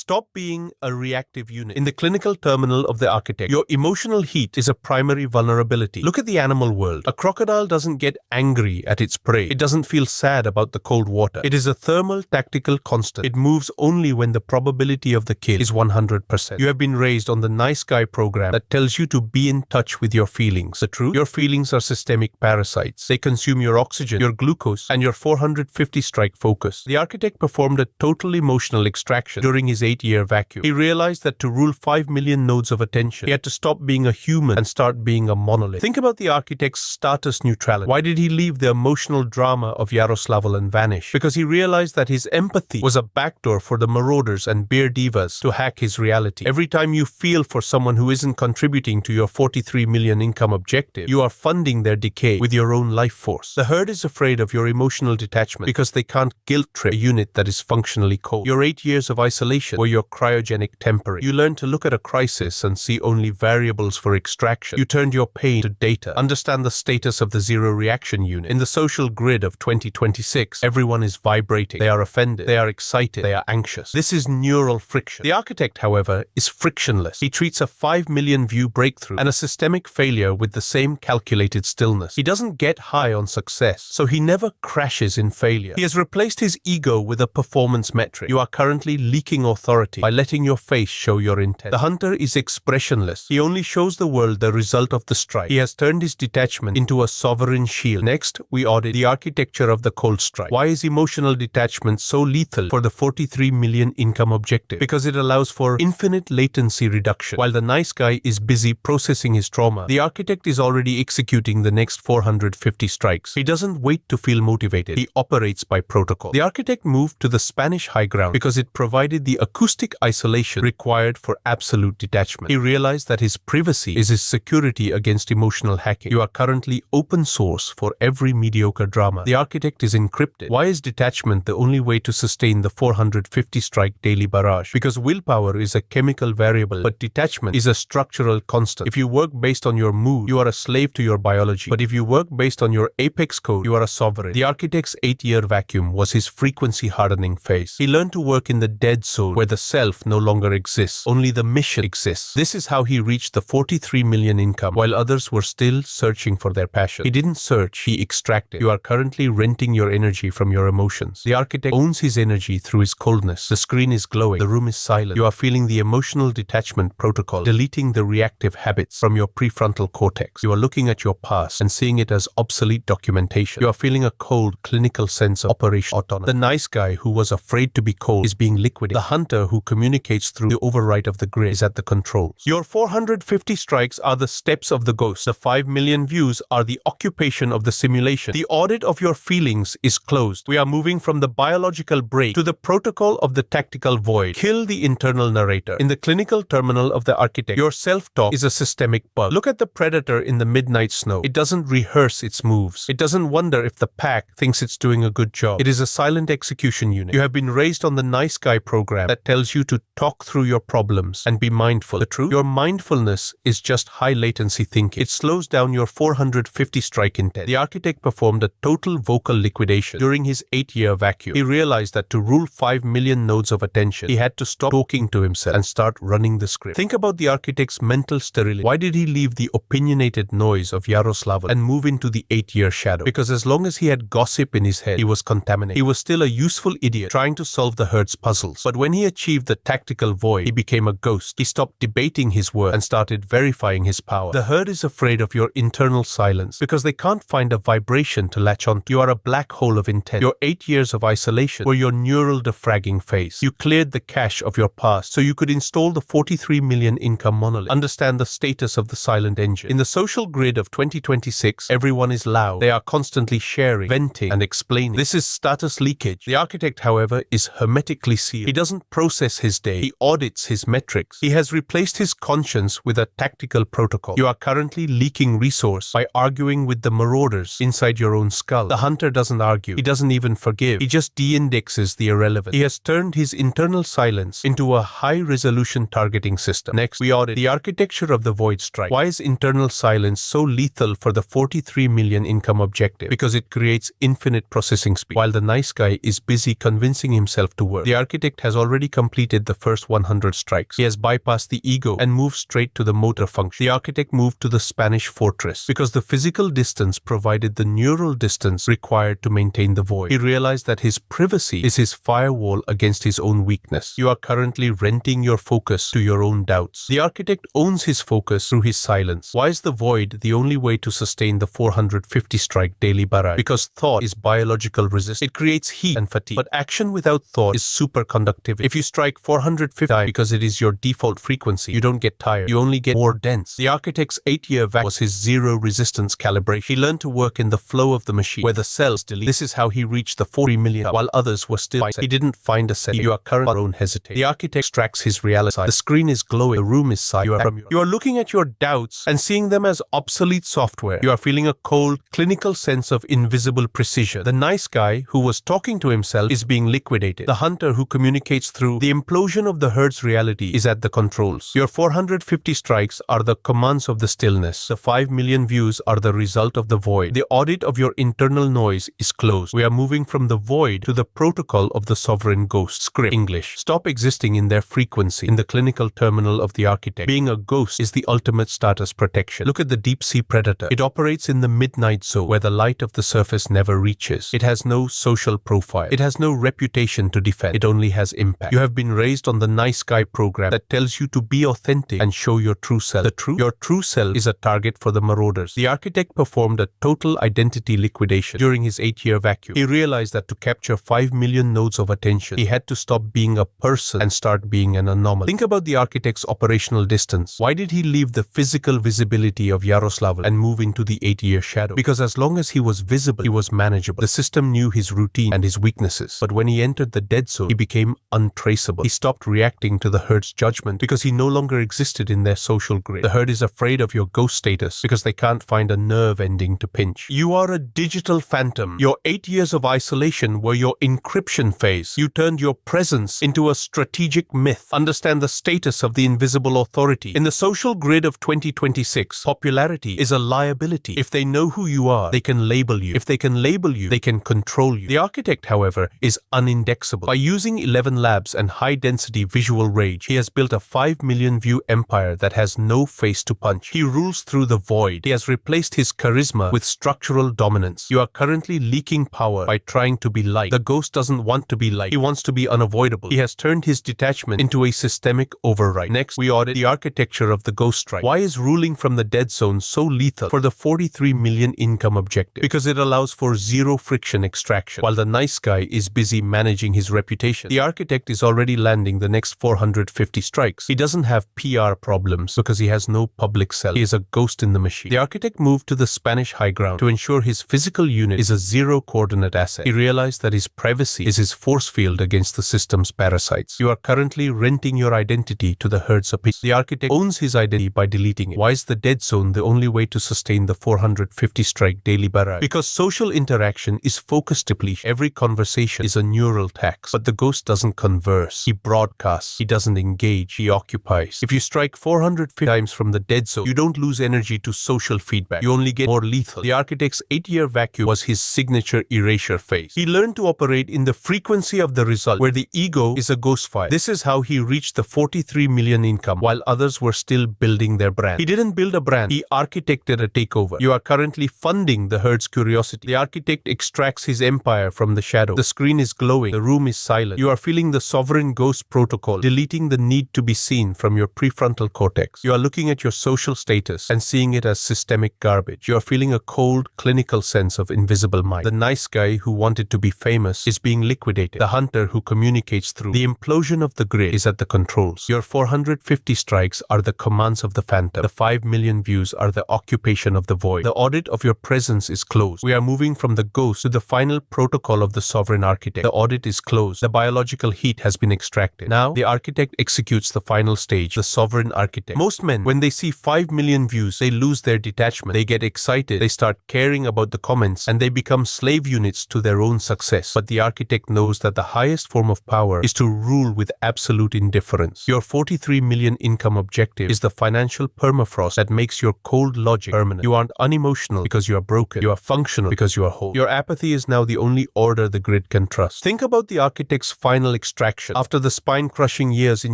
Stop being a reactive unit. In the clinical terminal of the architect, your emotional heat is a primary vulnerability. Look at the animal world. A crocodile doesn't get angry at its prey. It doesn't feel sad about the cold water. It is a thermal tactical constant. It moves only when the probability of the kill is 100%. You have been raised on the nice guy program that tells you to be in touch with your feelings. The truth? Your feelings are systemic parasites. They consume your oxygen, your glucose, and your 450 strike focus. The architect performed a total emotional extraction during his 8-year vacuum. He realized that to rule 5 million nodes of attention, he had to stop being a human and start being a monolith. Think about the architect's status neutrality. Why did he leave the emotional drama of Yaroslavl and vanish? Because he realized that his empathy was a backdoor for the marauders and beer divas to hack his reality. Every time you feel for someone who isn't contributing to your 43 million income objective, you are funding their decay with your own life force. The herd is afraid of your emotional detachment because they can't guilt trip a unit that is functionally cold. Your 8 years of isolation were your cryogenic temporary. You learned to look at a crisis and see only variables for extraction. You turned your pain to data. Understand the status of the zero reaction unit. In the social grid of 2026, everyone is vibrating. They are offended. They are excited. They are anxious. This is neural friction. The architect, however, is frictionless. He treats a 5 million view breakthrough and a systemic failure with the same calculated stillness. He doesn't get high on success, so he never crashes in failure. He has replaced his ego with a performance metric. You are currently leaking authority by letting your face show your intent. The hunter is expressionless. He only shows the world the result of the strike. He has turned his detachment into a sovereign shield. Next, we audit the architecture of the cold strike. Why is emotional detachment so lethal for the 43 million income objective? Because it allows for infinite latency reduction. While the nice guy is busy processing his trauma, the architect is already executing the next 450 strikes. He doesn't wait to feel motivated. He operates by protocol. The architect moved to the Spanish high ground because it provided the acoustic isolation required for absolute detachment. He realized that his privacy is his security against emotional hacking. You are currently open source for every mediocre drama. The architect is encrypted. Why is detachment the only way to sustain the 450 strike daily barrage? Because willpower is a chemical variable, but detachment is a structural constant. If you work based on your mood, you are a slave to your biology. But if you work based on your apex code, you are a sovereign. The architect's 8-year vacuum was his frequency hardening phase. He learned to work in the dead zone where the self no longer exists. Only the mission exists. This is how he reached the 43 million income while others were still searching for their passion. He didn't search, he extracted. You are currently renting your energy from your emotions. The architect owns his energy through his coldness. The screen is glowing. The room is silent. You are feeling the emotional detachment protocol, deleting the reactive habits from your prefrontal cortex. You are looking at your past and seeing it as obsolete documentation. You are feeling a cold, clinical sense of operation autonomy. The nice guy who was afraid to be cold is being liquidated. The hunter who communicates through the override of the grid is at the controls. Your 450 strikes are the steps of the ghost. The 5 million views are the occupation of the simulation. The audit of your feelings is closed. We are moving from the biological break to the protocol of the tactical void. Kill the internal narrator. In the clinical terminal of the architect, your self-talk is a systemic bug. Look at the predator in the midnight snow. It doesn't rehearse its moves. It doesn't wonder if the pack thinks it's doing a good job. It is a silent execution unit. You have been raised on the nice guy program that tells you to talk through your problems and be mindful. The truth? Your mindfulness is just high latency thinking. It slows down your 450 strike intent. The architect performed a total vocal liquidation during his 8-year vacuum. He realized that to rule 5 million nodes of attention, he had to stop talking to himself and start running the script. Think about the architect's mental sterility. Why did he leave the opinionated noise of Yaroslavl and move into the 8-year shadow? Because as long as he had gossip in his head, he was contaminated. He was still a useful idiot trying to solve the herd's puzzles. But when he achieved the tactical void, he became a ghost. He stopped debating his worth and started verifying his power. The herd is afraid of your internal silence because they can't find a vibration to latch on. You are a black hole of intent. Your 8 years of isolation were your neural defragging phase. You cleared the cache of your past so you could install the 43 million income monolith. Understand the status of the silent engine. In the social grid of 2026, everyone is loud. They are constantly sharing, venting, and explaining. This is status leakage. The architect, however, is hermetically sealed. He doesn't process his day. He audits his metrics. He has replaced his conscience with a tactical protocol. You are currently leaking resource by arguing with the marauders inside your own skull. The hunter doesn't argue. He doesn't even forgive. He just de-indexes the irrelevant. He has turned his internal silence into a high-resolution targeting system. Next, we audit the architecture of the void strike. Why is internal silence so lethal for the 43 million income objective? Because it creates infinite processing speed. While the nice guy is busy convincing himself to work, the architect has already completed the first 100 strikes. He has bypassed the ego and moved straight to the motor function. The architect moved to the Spanish fortress because the physical distance provided the neural distance required to maintain the void. He realized that his privacy is his firewall against his own weakness. You are currently renting your focus to your own doubts. The architect owns his focus through his silence. Why is the void the only way to sustain the 450 strike daily barrage? Because thought is biological resistance. It creates heat and fatigue. But action without thought is superconductivity. If you strike 450 times because it is your default frequency, you don't get tired. You only get more dense. The architect's 8-year vac was his zero resistance calibration. He learned to work in the flow of the machine where the cells delete. This is how he reached the 40 million while others were still. He didn't find a setting. You are currently own hesitate. The architect extracts his reality. The screen is glowing. The room is silent. You are looking at your doubts and seeing them as obsolete software. You are feeling a cold, clinical sense of invisible precision. The nice guy who was talking to himself is being liquidated. The hunter who communicates through the implosion of the herd's reality is at the controls. Your 450 strikes are the commands of the stillness. The 5 million views are the result of the void. The audit of your internal noise is closed. We are moving from the void to the protocol of the sovereign ghost. Script. English. Stop existing in their frequency. In the clinical terminal of the architect, being a ghost is the ultimate status protection. Look at the deep-sea predator. It operates in the midnight zone where the light of the surface never reaches. It has no social profile. It has no reputation to defend. It only has impact. You have been raised on the nice guy program that tells you to be authentic and show your true self. Your true self is a target for the marauders. The architect performed a total identity liquidation during his 8-year vacuum. He realized that to capture 5 million nodes of attention, he had to stop being a person and start being an anomaly. Think about the architect's operational distance. Why did he leave the physical visibility of Yaroslavl and move into the 8-year shadow? Because as long as he was visible, he was manageable. The system knew his routine and his weaknesses. But when he entered the dead zone, he became untraceable. He stopped reacting to the herd's judgment because he no longer existed in their social grid. The herd is afraid of your ghost status because they can't find a nerve ending to pinch. You are a digital phantom. Your 8 years of isolation were your encryption phase. You turned your presence into a strategic myth. Understand the status of the invisible authority. In the social grid of 2026, popularity is a liability. If they know who you are, they can label you. If they can label you, they can control you. The architect, however, is unindexable. By using 11 labs and high-density visual rage, he has built a 5 million view empire that has no face to punch. He rules through the void. He has replaced his charisma with structural dominance. You are currently leaking power by trying to be liked. The ghost doesn't want to be liked. He wants to be unavoidable. He has turned his detachment into a systemic override. Next, we audit the architecture of the ghost strike. Why is ruling from the dead zone so lethal for the 43 million income objective? Because it allows for zero friction extraction. While the nice guy is busy managing his reputation, the architect is already landing the next 450 strikes. He doesn't have PR problems because he has no public cell. He is a ghost in the machine. The architect moved to the Spanish high ground to ensure his physical unit is a zero-coordinate asset. He realized that his privacy is his force field against the system's parasites. You are currently renting your identity to the herd's opinion. The architect owns his identity by deleting it. Why is the dead zone the only way to sustain the 450 strike daily barrage? Because social interaction is focus depletion. Every conversation is a neural tax. But the ghost doesn't converse. He broadcasts. He doesn't engage. He occupies. If you strike 450 times from the dead zone, you don't lose energy to social feedback. You only get more lethal. The architect's 8-year vacuum was his signature erasure phase. He learned to operate in the frequency of the result, where the ego is a ghost file. This is how he reached the 43 million income while others were still building their brand. He didn't build a brand. He architected a takeover. You are currently funding the herd's curiosity. The architect extracts his empire from the shadow. The screen is glowing. The room is silent. You are feeling the sovereign ghost protocol, deleting the need to be seen from your prefrontal cortex. You are looking at your social status and seeing it as systemic garbage. You are feeling a cold, clinical sense of invisible mind. The nice guy who wanted to be famous is being liquidated. The hunter who communicates through the implosion of the grid is at the controls. Your 450 strikes are the commands of the phantom. The 5 million views are the occupation of the void. The audit of your presence is closed. We are moving from the ghost to the final protocol of the sovereign architect. The audit is closed. The biological heat has been extracted. Now, the architect executes the final stage, the sovereign architect. Most men, when they see 5 million views, they lose their detachment. They get excited. They start caring about the comments, and they become slave units to their own success. But the architect knows that the highest form of power is to rule with absolute indifference. Your 43 million income objective is the financial permafrost that makes your cold logic permanent. You aren't unemotional because you are broken. You are functional because you are whole. Your apathy is now the only order the grid can trust. Think about the architect's final extraction reaction. After the spine-crushing years in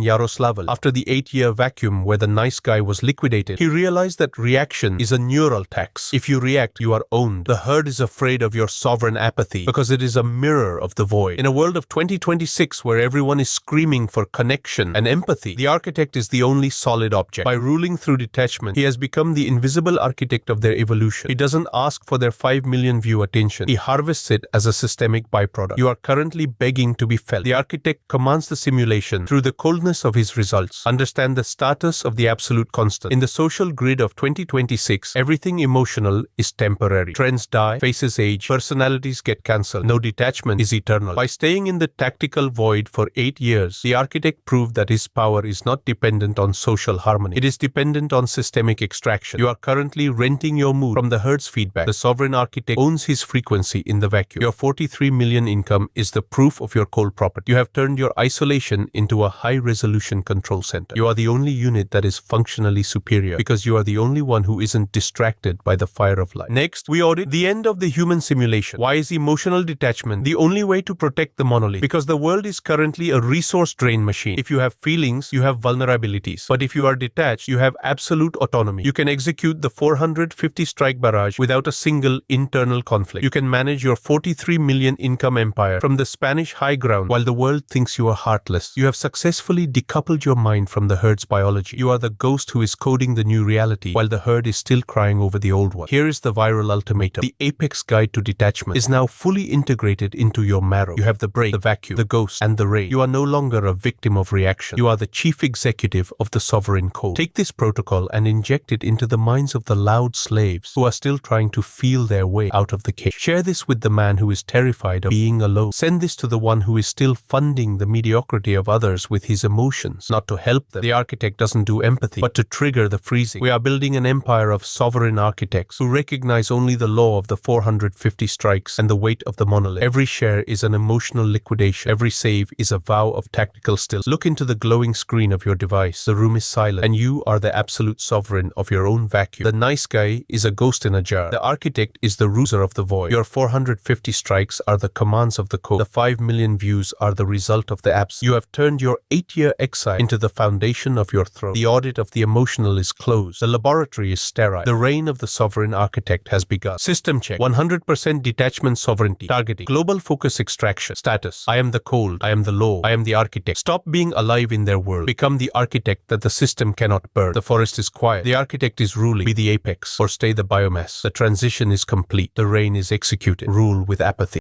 Yaroslavl, after the 8-year vacuum where the nice guy was liquidated, he realized that reaction is a neural tax. If you react, you are owned. The herd is afraid of your sovereign apathy because it is a mirror of the void. In a world of 2026 where everyone is screaming for connection and empathy, the architect is the only solid object. By ruling through detachment, he has become the invisible architect of their evolution. He doesn't ask for their 5 million view attention. He harvests it as a systemic byproduct. You are currently begging to be felt. The architect commands the simulation through the coldness of his results. Understand the status of the absolute constant. In the social grid of 2026, everything emotional is temporary. Trends die, faces age, personalities get cancelled. No detachment is eternal. By staying in the tactical void for 8 years, the architect proved that his power is not dependent on social harmony. It is dependent on systemic extraction. You are currently renting your mood from the herd's feedback. The sovereign architect owns his frequency in the vacuum. Your 43 million income is the proof of your cold property. You have turned your isolation into a high-resolution control center. You are the only unit that is functionally superior because you are the only one who isn't distracted by the fire of life. Next, we audit the end of the human simulation. Why is emotional detachment the only way to protect the monolith? Because the world is currently a resource drain machine. If you have feelings, you have vulnerabilities. But if you are detached, you have absolute autonomy. You can execute the 450 strike barrage without a single internal conflict. You can manage your 43 million income empire from the Spanish high ground while the world thinks you are heartless. You have successfully decoupled your mind from the herd's biology. You are the ghost who is coding the new reality while the herd is still crying over the old one. Here is the viral ultimatum. The apex guide to detachment is now fully integrated into your marrow. You have the break, the vacuum, the ghost, and the ray. You are no longer a victim of reaction. You are the chief executive of the sovereign code. Take this protocol and inject it into the minds of the loud slaves who are still trying to feel their way out of the cage. Share this with the man who is terrified of being alone. Send this to the one who is still funding the mediocrity of others with his emotions, not to help them. The architect doesn't do empathy, but to trigger the freezing. We are building an empire of sovereign architects who recognize only the law of the 450 strikes and the weight of the monolith. Every share is an emotional liquidation. Every save is a vow of tactical stillness. Look into the glowing screen of your device. The room is silent, and you are the absolute sovereign of your own vacuum. The nice guy is a ghost in a jar. The architect is the ruler of the void. Your 450 strikes are the commands of the code. The 5 million views are the result of the absence. You have turned your 8-year exile into the foundation of your throne. The audit of the emotional is closed. The laboratory is sterile. The reign of the sovereign architect has begun. System check. 100% detachment sovereignty. Targeting. Global focus extraction. Status. I am the cold. I am the law. I am the architect. Stop being alive in their world. Become the architect that the system cannot burn. The forest is quiet. The architect is ruling. Be the apex or stay the biomass. The transition is complete. The reign is executed. Rule with apathy.